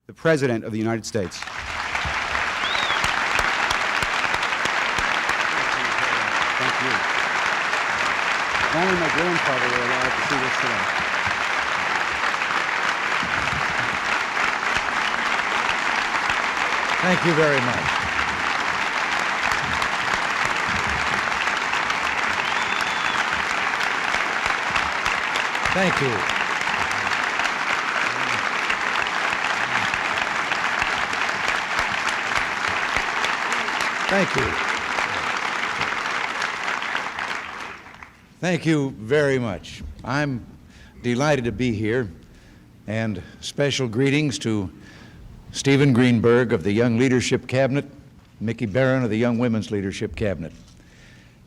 the President of the United States. Thank you. Only my grandfather were allowed to see this today. Thank you very much. Thank you. Thank you. Thank you very much. I'm delighted to be here, and special greetings to Stephen Greenberg of the Young Leadership Cabinet, Mickey Barron of the Young Women's Leadership Cabinet.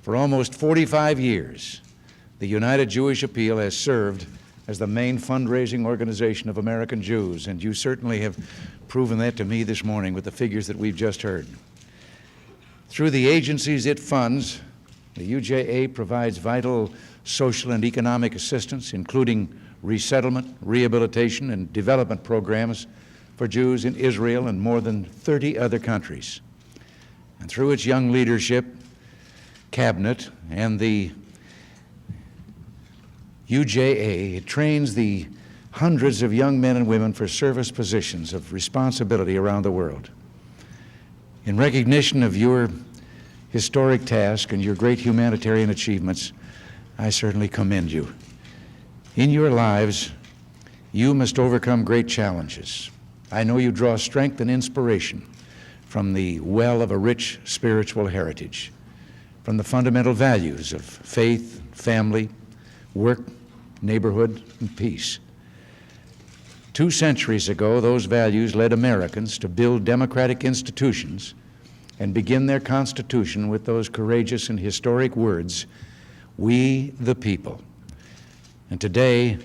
For almost 45 years, the United Jewish Appeal has served as the main fundraising organization of American Jews, and you certainly have proven that to me this morning with the figures that we've just heard. Through the agencies it funds, the UJA provides vital social and economic assistance, including resettlement, rehabilitation, and development programs for Jews in Israel and more than 30 other countries. And through its Young Leadership Cabinet and the UJA, it trains the hundreds of young men and women for service positions of responsibility around the world. In recognition of your historic task and your great humanitarian achievements, I certainly commend you. In your lives, you must overcome great challenges. I know you draw strength and inspiration from the well of a rich spiritual heritage, from the fundamental values of faith, family, work, neighborhood, and peace. 2 centuries ago, those values led Americans to build democratic institutions and begin their Constitution with those courageous and historic words, "We the people." And today,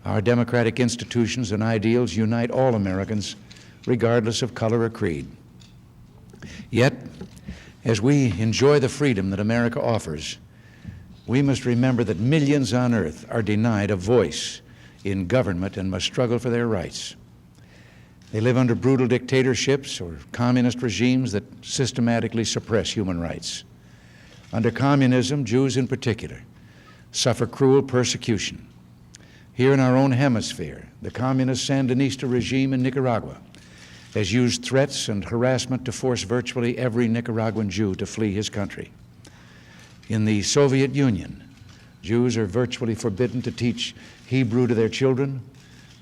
our democratic institutions and ideals unite all Americans, regardless of color or creed. Yet, as we enjoy the freedom that America offers, we must remember that millions on earth are denied a voice in government and must struggle for their rights. They live under brutal dictatorships or communist regimes that systematically suppress human rights. Under communism, Jews in particular suffer cruel persecution. Here in our own hemisphere, the communist Sandinista regime in Nicaragua has used threats and harassment to force virtually every Nicaraguan Jew to flee his country. In the Soviet Union, Jews are virtually forbidden to teach Hebrew to their children,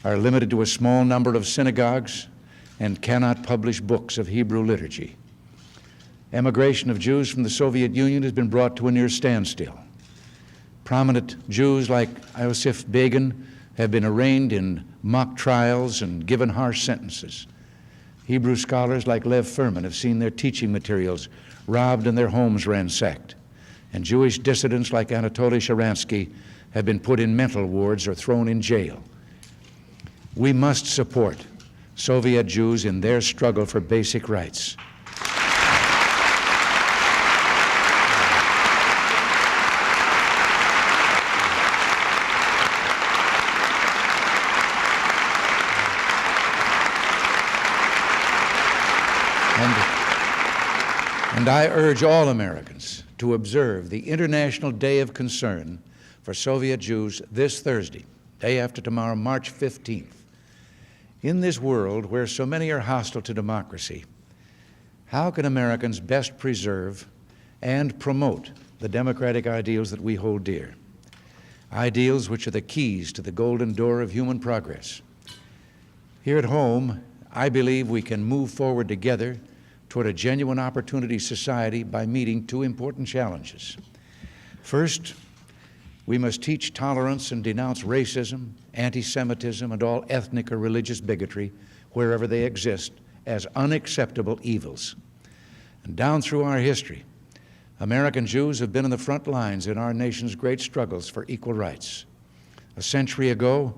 are limited to a small number of synagogues, and cannot publish books of Hebrew liturgy. Emigration of Jews from the Soviet Union has been brought to a near standstill. Prominent Jews like Iosif Begin have been arraigned in mock trials and given harsh sentences. Hebrew scholars like Lev Furman have seen their teaching materials robbed and their homes ransacked. And Jewish dissidents like Anatoly Sharansky have been put in mental wards or thrown in jail. We must support Soviet Jews in their struggle for basic rights. And I urge all Americans to observe the International Day of Concern for Soviet Jews this Thursday, day after tomorrow, March 15th. In this world where so many are hostile to democracy, how can Americans best preserve and promote the democratic ideals that we hold dear? Ideals which are the keys to the golden door of human progress. Here at home, I believe we can move forward together toward a genuine opportunity society by meeting 2 important challenges. First, we must teach tolerance and denounce racism, antisemitism, and all ethnic or religious bigotry wherever they exist as unacceptable evils. And down through our history, American Jews have been in the front lines in our nation's great struggles for equal rights. A century ago,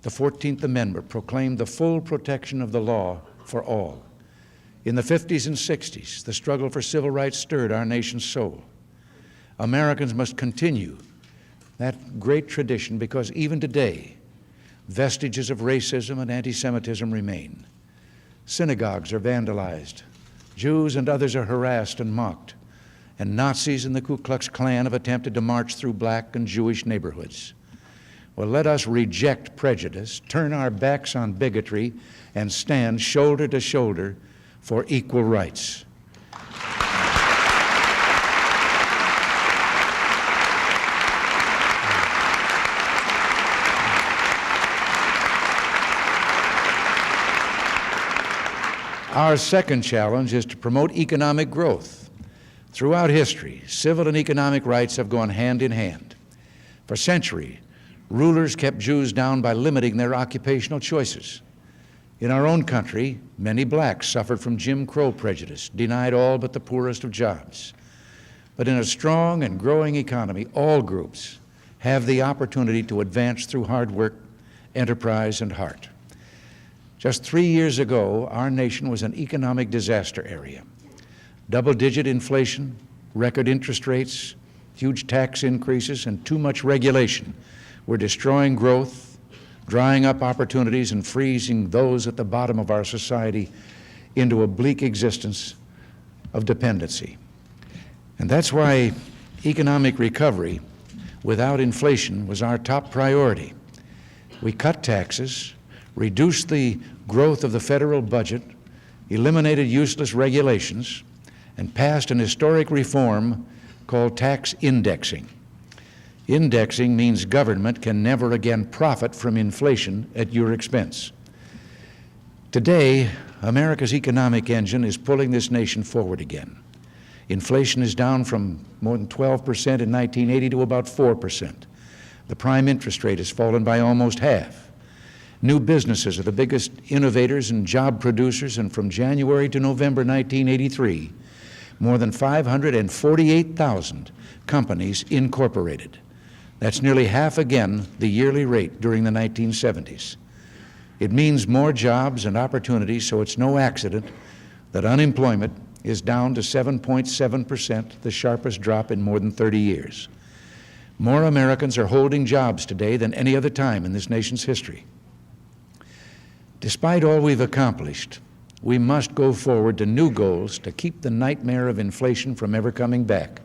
the 14th Amendment proclaimed the full protection of the law for all. In the 50s and 60s, the struggle for civil rights stirred our nation's soul. Americans must continue that great tradition because even today, vestiges of racism and anti-Semitism remain. Synagogues are vandalized. Jews and others are harassed and mocked. And Nazis and the Ku Klux Klan have attempted to march through black and Jewish neighborhoods. Well, let us reject prejudice, turn our backs on bigotry, and stand shoulder to shoulder for equal rights. Our second challenge is to promote economic growth. Throughout history, civil and economic rights have gone hand in hand. For centuries, rulers kept Jews down by limiting their occupational choices. In our own country, many blacks suffered from Jim Crow prejudice, denied all but the poorest of jobs. But in a strong and growing economy, all groups have the opportunity to advance through hard work, enterprise, and heart. Just 3 years ago, our nation was an economic disaster area. Double-digit inflation, record interest rates, huge tax increases, and too much regulation were destroying growth, drying up opportunities, and freezing those at the bottom of our society into a bleak existence of dependency. And that's why economic recovery without inflation was our top priority. We cut taxes, reduced the growth of the federal budget, eliminated useless regulations, and passed an historic reform called tax indexing. Indexing means government can never again profit from inflation at your expense. Today, America's economic engine is pulling this nation forward again. Inflation is down from more than 12% in 1980 to about 4%. The prime interest rate has fallen by almost half. New businesses are the biggest innovators and job producers, and from January to November 1983, more than 548,000 companies incorporated. That's nearly half again the yearly rate during the 1970s. It means more jobs and opportunities, so it's no accident that unemployment is down to 7.7%, the sharpest drop in more than 30 years. More Americans are holding jobs today than any other time in this nation's history. Despite all we've accomplished, we must go forward to new goals to keep the nightmare of inflation from ever coming back.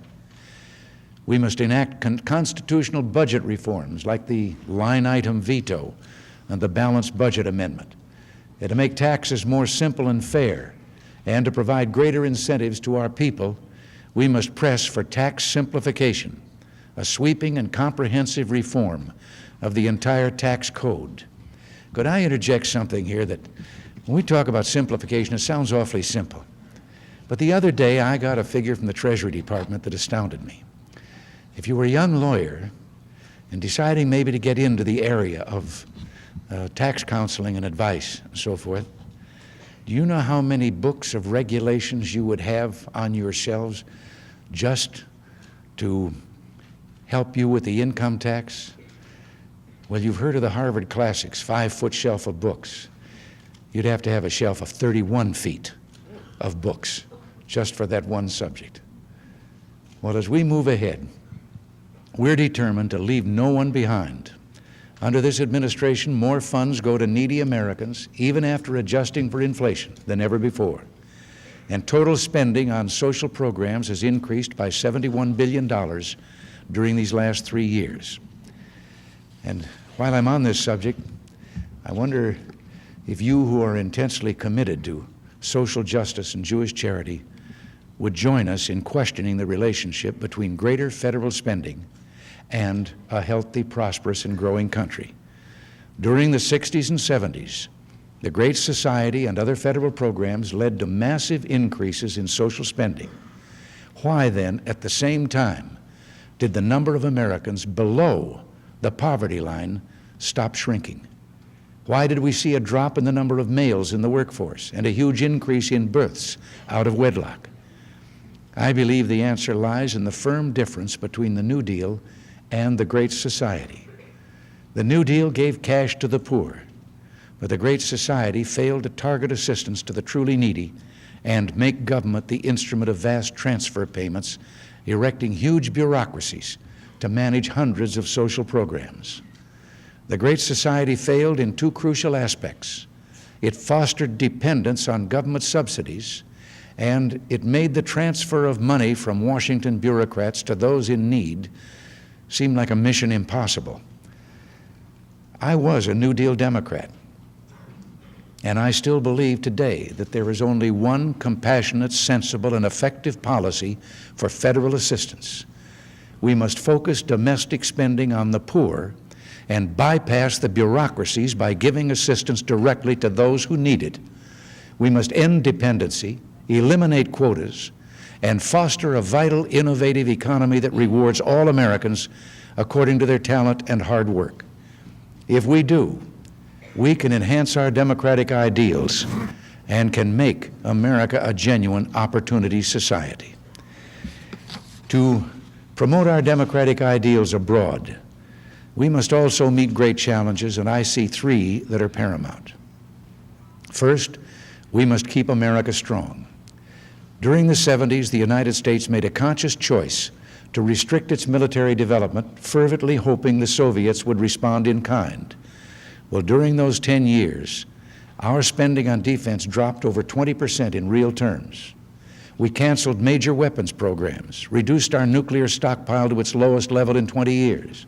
We must enact constitutional budget reforms like the line item veto and the balanced budget amendment, and to make taxes more simple and fair, and to provide greater incentives to our people. We must press for tax simplification, a sweeping and comprehensive reform of the entire tax code. Could I interject something here that when we talk about simplification, it sounds awfully simple. But the other day, I got a figure from the Treasury Department that astounded me. If you were a young lawyer and deciding maybe to get into the area of tax counseling and advice and so forth, do you know how many books of regulations you would have on your shelves just to help you with the income tax? Well, you've heard of the Harvard Classics, 5-foot shelf of books. You'd have to have a shelf of 31 feet of books just for that one subject. Well, as we move ahead, we're determined to leave no one behind. Under this administration, more funds go to needy Americans, even after adjusting for inflation, than ever before. And total spending on social programs has increased by $71 billion during these last 3 years. And while I'm on this subject, I wonder if you who are intensely committed to social justice and Jewish charity would join us in questioning the relationship between greater federal spending and a healthy, prosperous, and growing country. During the 60s and 70s, the Great Society and other federal programs led to massive increases in social spending. Why then, at the same time, did the number of Americans below the poverty line stop shrinking? Why did we see a drop in the number of males in the workforce and a huge increase in births out of wedlock? I believe the answer lies in the firm difference between the New Deal and the Great Society. The New Deal gave cash to the poor, but the Great Society failed to target assistance to the truly needy and make government the instrument of vast transfer payments, erecting huge bureaucracies to manage hundreds of social programs. The Great Society failed in two crucial aspects. it fostered dependence on government subsidies, and it made the transfer of money from Washington bureaucrats to those in need seem like a mission impossible. I was a New Deal Democrat, and I still believe today that there is only one compassionate, sensible, and effective policy for federal assistance. We must focus domestic spending on the poor and bypass the bureaucracies by giving assistance directly to those who need it. We must end dependency, eliminate quotas, and foster a vital, innovative economy that rewards all Americans according to their talent and hard work. If we do, we can enhance our democratic ideals and can make America a genuine opportunity society. To promote our democratic ideals abroad, we must also meet great challenges, and I see three that are paramount. First, we must keep America strong. During the 70s, the United States made a conscious choice to restrict its military development, fervently hoping the Soviets would respond in kind. Well, during those 10 years, our spending on defense dropped over 20% in real terms. We canceled major weapons programs, reduced our nuclear stockpile to its lowest level in 20 years,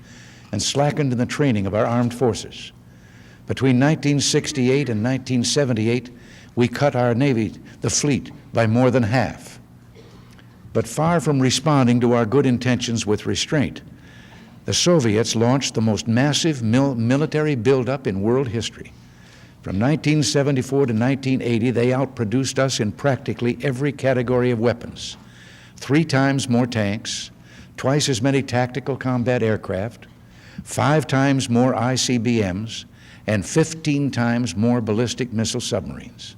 and slackened in the training of our armed forces. Between 1968 and 1978, we cut our Navy, the fleet, by more than half. But far from responding to our good intentions with restraint, the Soviets launched the most massive military buildup in world history. From 1974 to 1980, they outproduced us in practically every category of weapons. 3 times more tanks, twice as many tactical combat aircraft, 5 times more ICBMs, and 15 times more ballistic missile submarines.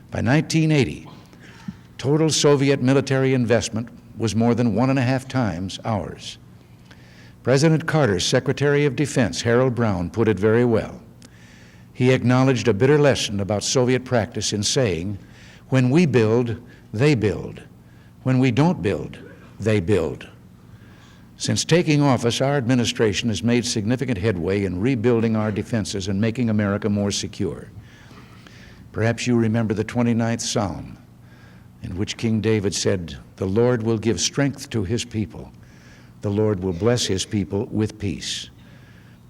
By 1980, total Soviet military investment was more than 1.5 times ours. President Carter's Secretary of Defense, Harold Brown, put it very well. He acknowledged a bitter lesson about Soviet practice in saying, "When we build, they build. When we don't build, they build." Since taking office, our administration has made significant headway in rebuilding our defenses and making America more secure. Perhaps you remember the 29th Psalm, in which King David said, "The Lord will give strength to his people. The Lord will bless his people with peace."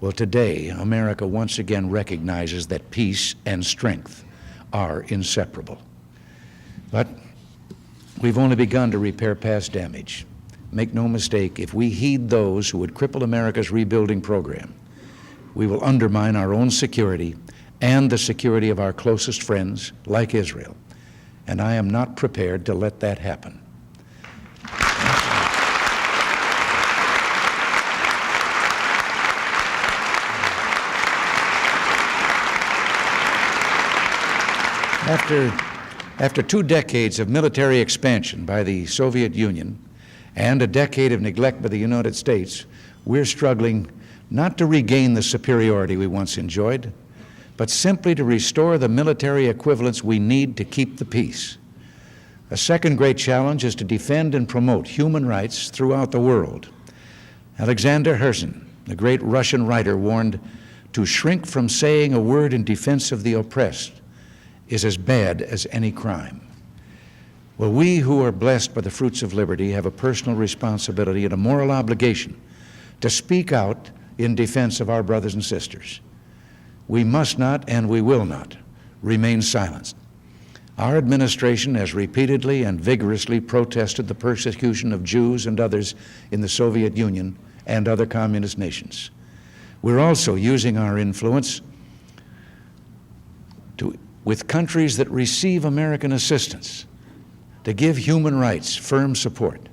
Well, today, America once again recognizes that peace and strength are inseparable. But we've only begun to repair past damage. Make no mistake, if we heed those who would cripple America's rebuilding program, we will undermine our own security and the security of our closest friends, like Israel. And I am not prepared to let that happen. After 2 decades of military expansion by the Soviet Union and a decade of neglect by the United States, we're struggling not to regain the superiority we once enjoyed, but simply to restore the military equivalents we need to keep the peace. A second great challenge is to defend and promote human rights throughout the world. Alexander Herzen, the great Russian writer, warned, "To shrink from saying a word in defense of the oppressed is as bad as any crime." Well, we who are blessed by the fruits of liberty have a personal responsibility and a moral obligation to speak out in defense of our brothers and sisters. We must not and we will not remain silenced. Our administration has repeatedly and vigorously protested the persecution of Jews and others in the Soviet Union and other communist nations. We're also using our influence with countries that receive American assistance to give human rights firm support.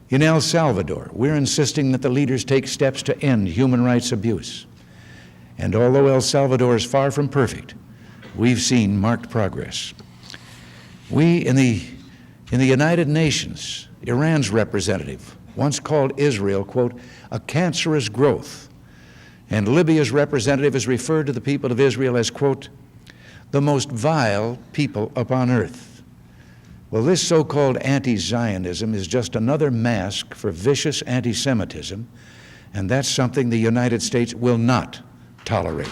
In El Salvador, we're insisting that the leaders take steps to end human rights abuse. And although El Salvador is far from perfect, we've seen marked progress. We in the United Nations, Iran's representative once called Israel, quote, "a cancerous growth." And Libya's representative has referred to the people of Israel as, quote, "the most vile people upon earth." Well, this so-called anti-Zionism is just another mask for vicious anti-Semitism, and that's something the United States will not tolerate.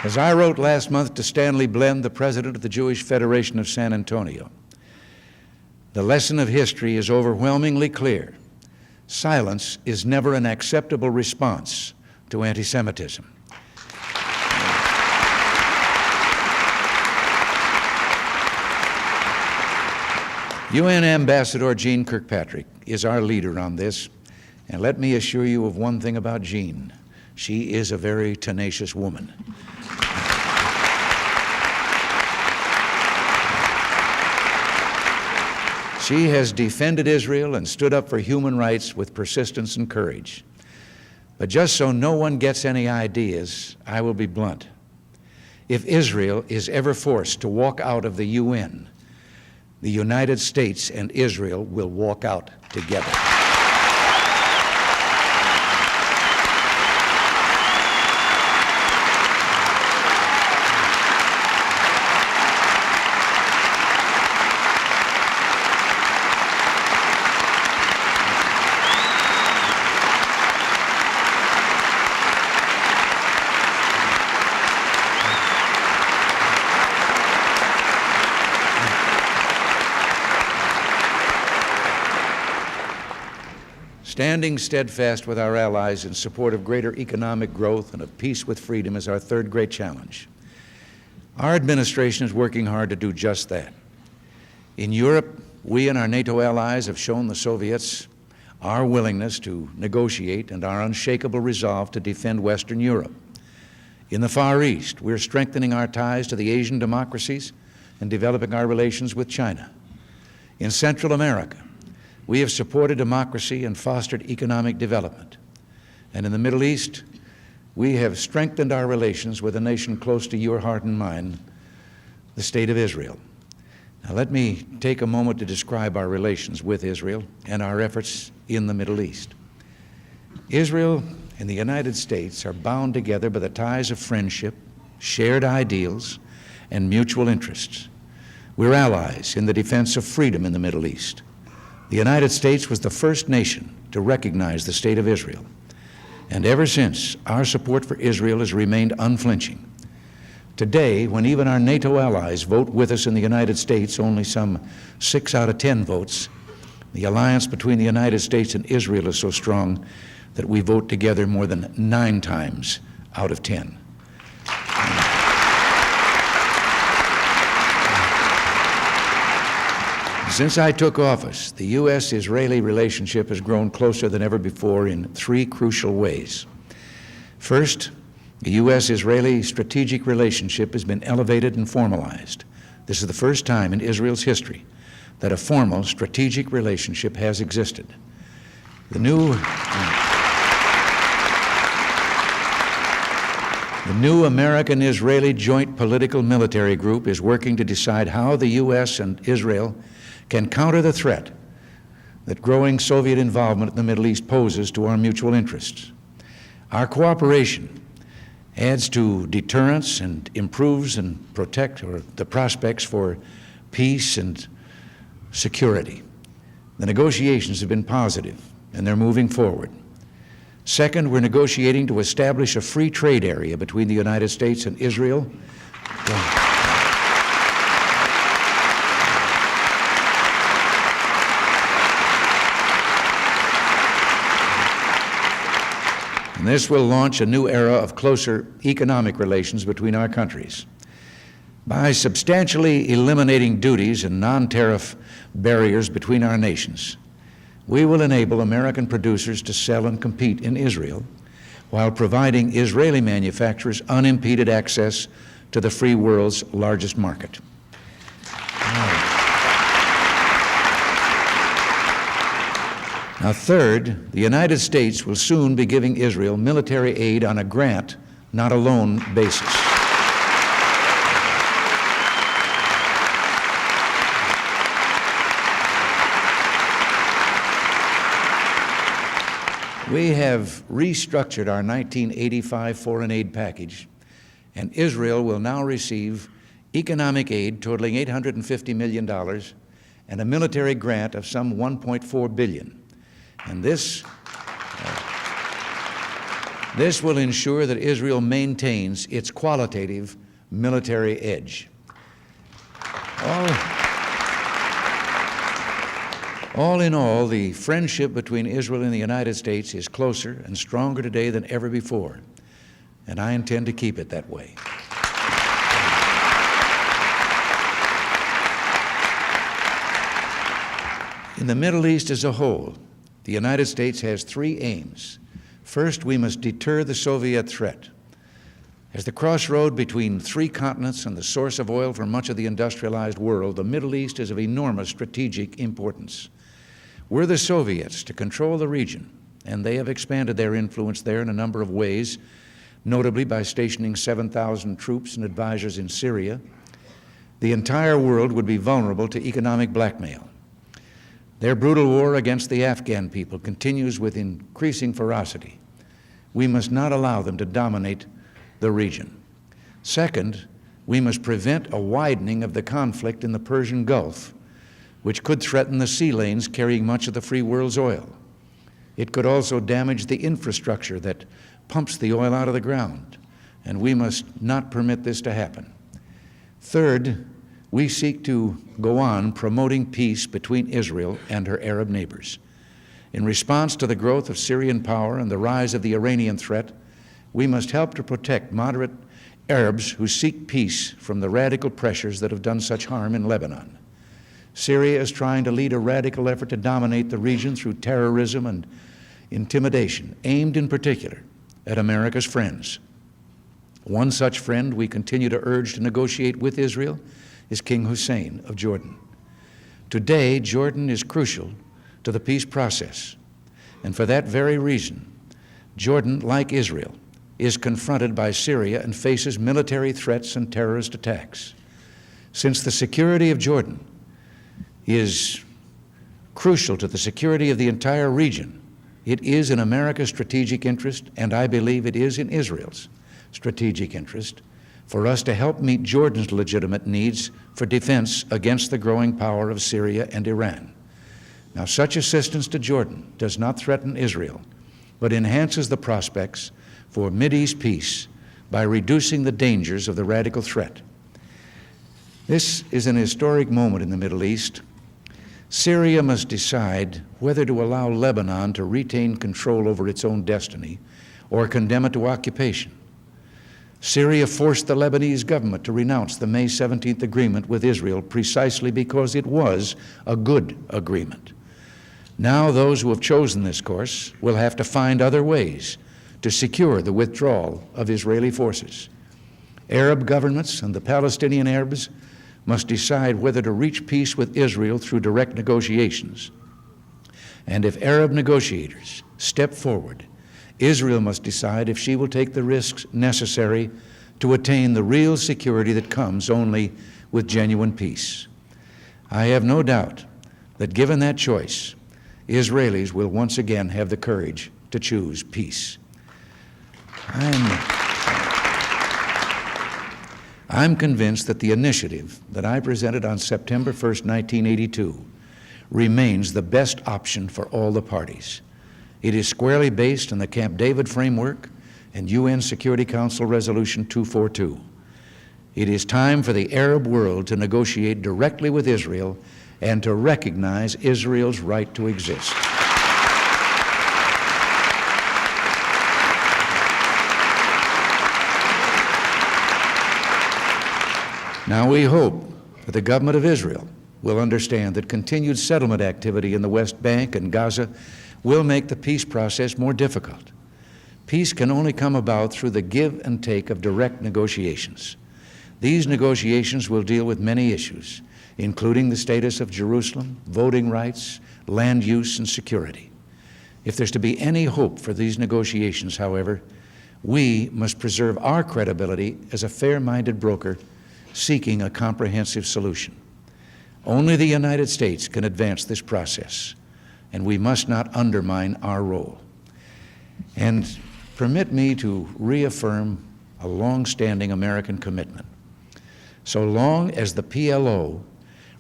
As I wrote last month to Stanley Blend, the president of the Jewish Federation of San Antonio, the lesson of history is overwhelmingly clear. Silence is never an acceptable response to anti-Semitism. UN Ambassador Jean Kirkpatrick is our leader on this, and let me assure you of one thing about Jean. She is a very tenacious woman. She has defended Israel and stood up for human rights with persistence and courage. But just so no one gets any ideas, I will be blunt. If Israel is ever forced to walk out of the UN, the United States and Israel will walk out together. Standing steadfast with our allies in support of greater economic growth and of peace with freedom is our third great challenge. Our administration is working hard to do just that. In Europe, we and our NATO allies have shown the Soviets our willingness to negotiate and our unshakable resolve to defend Western Europe. In the Far East, we're strengthening our ties to the Asian democracies and developing our relations with China. In Central America, we have supported democracy and fostered economic development. And in the Middle East, we have strengthened our relations with a nation close to your heart and mine, the State of Israel. Now let me take a moment to describe our relations with Israel and our efforts in the Middle East. Israel and the United States are bound together by the ties of friendship, shared ideals, and mutual interests. We're allies in the defense of freedom in the Middle East. The United States was the first nation to recognize the State of Israel. And ever since, our support for Israel has remained unflinching. Today, when even our NATO allies vote with us in the United States, only some 6 out of 10 votes, the alliance between the United States and Israel is so strong that we vote together more than 9 times out of 10. Since I took office, the U.S.-Israeli relationship has grown closer than ever before in 3 crucial ways. First, the U.S.-Israeli strategic relationship has been elevated and formalized. This is the first time in Israel's history that a formal strategic relationship has existed. The new American-Israeli Joint Political Military Group is working to decide how the U.S. and Israel can counter the threat that growing Soviet involvement in the Middle East poses to our mutual interests. Our cooperation adds to deterrence and improves and protects the prospects for peace and security. The negotiations have been positive, and they're moving forward. Second, we're negotiating to establish a free trade area between the United States and Israel. And this will launch a new era of closer economic relations between our countries. By substantially eliminating duties and non-tariff barriers between our nations, we will enable American producers to sell and compete in Israel while providing Israeli manufacturers unimpeded access to the free world's largest market. Now, third, the United States will soon be giving Israel military aid on a grant, not a loan basis. We have restructured our 1985 foreign aid package, and Israel will now receive economic aid totaling $850 million and a military grant of some $1.4 billion. And this This will ensure that Israel maintains its qualitative military edge. All in all, the friendship between Israel and the United States is closer and stronger today than ever before, and I intend to keep it that way. In the Middle East as a whole, the United States has three aims. First, we must deter the Soviet threat. As the crossroad between three continents and the source of oil for much of the industrialized world, the Middle East is of enormous strategic importance. Were the Soviets to control the region, and they have expanded their influence there in a number of ways, notably by stationing 7,000 troops and advisors in Syria, the entire world would be vulnerable to economic blackmail. Their brutal war against the Afghan people continues with increasing ferocity. We must not allow them to dominate the region. Second, we must prevent a widening of the conflict in the Persian Gulf, which could threaten the sea lanes carrying much of the free world's oil. It could also damage the infrastructure that pumps the oil out of the ground, and we must not permit this to happen. Third, we seek to go on promoting peace between Israel and her Arab neighbors. In response to the growth of Syrian power and the rise of the Iranian threat, we must help to protect moderate Arabs who seek peace from the radical pressures that have done such harm in Lebanon. Syria is trying to lead a radical effort to dominate the region through terrorism and intimidation, aimed in particular at America's friends. One such friend we continue to urge to negotiate with Israel is King Hussein of Jordan. Today, Jordan is crucial to the peace process, and for that very reason, Jordan, like Israel, is confronted by Syria and faces military threats and terrorist attacks. Since the security of Jordan is crucial to the security of the entire region, it is in America's strategic interest, and I believe it is in Israel's strategic interest, for us to help meet Jordan's legitimate needs for defense against the growing power of Syria and Iran. Now, such assistance to Jordan does not threaten Israel, but enhances the prospects for Mideast peace by reducing the dangers of the radical threat. This is an historic moment in the Middle East. Syria must decide whether to allow Lebanon to retain control over its own destiny or condemn it to occupation. Syria forced the Lebanese government to renounce the May 17th agreement with Israel precisely because it was a good agreement. Now those who have chosen this course will have to find other ways to secure the withdrawal of Israeli forces. Arab governments and the Palestinian Arabs must decide whether to reach peace with Israel through direct negotiations. And if Arab negotiators step forward, Israel must decide if she will take the risks necessary to attain the real security that comes only with genuine peace. I have no doubt that given that choice, Israelis will once again have the courage to choose peace. I'm convinced that the initiative that I presented on September 1st, 1982, remains the best option for all the parties. It is squarely based on the Camp David framework and UN Security Council Resolution 242. It is time for the Arab world to negotiate directly with Israel and to recognize Israel's right to exist. Now we hope that the government of Israel will understand that continued settlement activity in the West Bank and Gaza will make the peace process more difficult. Peace can only come about through the give and take of direct negotiations. These negotiations will deal with many issues, including the status of Jerusalem, voting rights, land use, and security. If there's to be any hope for these negotiations, however, we must preserve our credibility as a fair-minded broker seeking a comprehensive solution. Only the United States can advance this process, and we must not undermine our role. And permit me to reaffirm a long-standing American commitment. So long as the PLO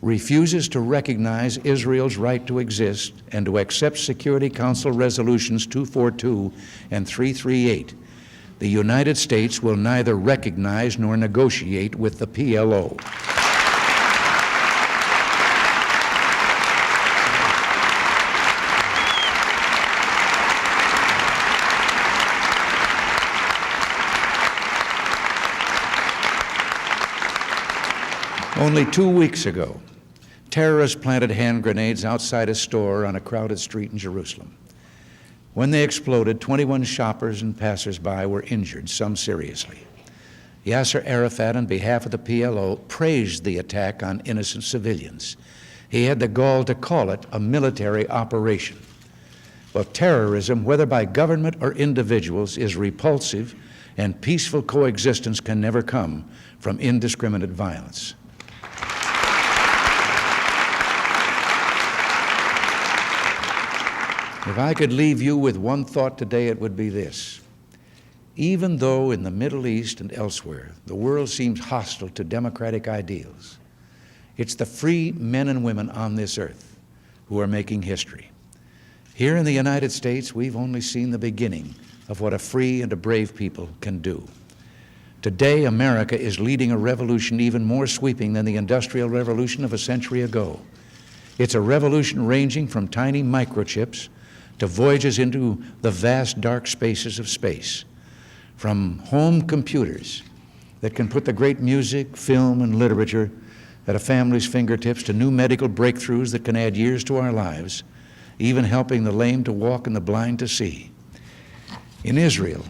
refuses to recognize Israel's right to exist and to accept Security Council Resolutions 242 and 338 the United States will neither recognize nor negotiate with the PLO. Only 2 weeks ago, terrorists planted hand grenades outside a store on a crowded street in Jerusalem. When they exploded, 21 shoppers and passersby were injured, some seriously. Yasser Arafat, on behalf of the PLO, praised the attack on innocent civilians. He had the gall to call it a military operation. Well, terrorism, whether by government or individuals, is repulsive, and peaceful coexistence can never come from indiscriminate violence. If I could leave you with one thought today, it would be this. Even though in the Middle East and elsewhere, the world seems hostile to democratic ideals, it's the free men and women on this earth who are making history. Here in the United States, we've only seen the beginning of what a free and a brave people can do. Today, America is leading a revolution even more sweeping than the Industrial Revolution of a century ago. It's a revolution ranging from tiny microchips to voyages into the vast dark spaces of space, from home computers that can put the great music, film, and literature at a family's fingertips to new medical breakthroughs that can add years to our lives, even helping the lame to walk and the blind to see. In Israel,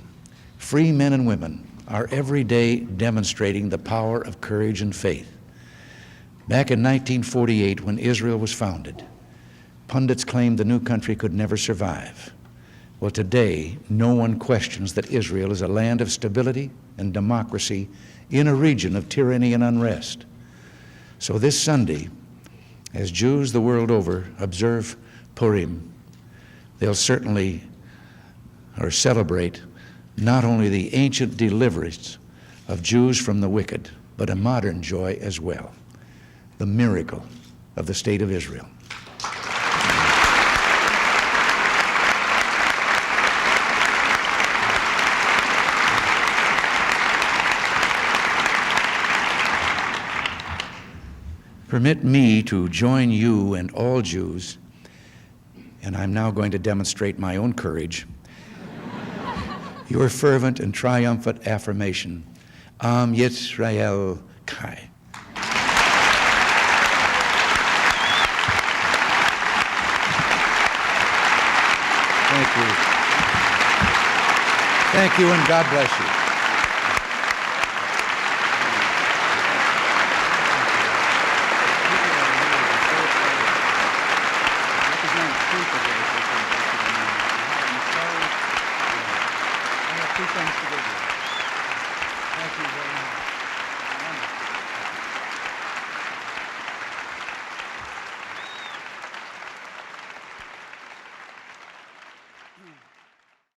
free men and women are every day demonstrating the power of courage and faith. Back in 1948, when Israel was founded, pundits claimed the new country could never survive. Well, today, no one questions that Israel is a land of stability and democracy in a region of tyranny and unrest. So this Sunday, as Jews the world over observe Purim, they'll certainly celebrate not only the ancient deliverance of Jews from the wicked, but a modern joy as well, the miracle of the state of Israel. Permit me to join you and all Jews, and I'm now going to demonstrate my own courage, your fervent and triumphant affirmation, Am Yisrael Chai. Thank you. Thank you, and God bless you. Thank you very much.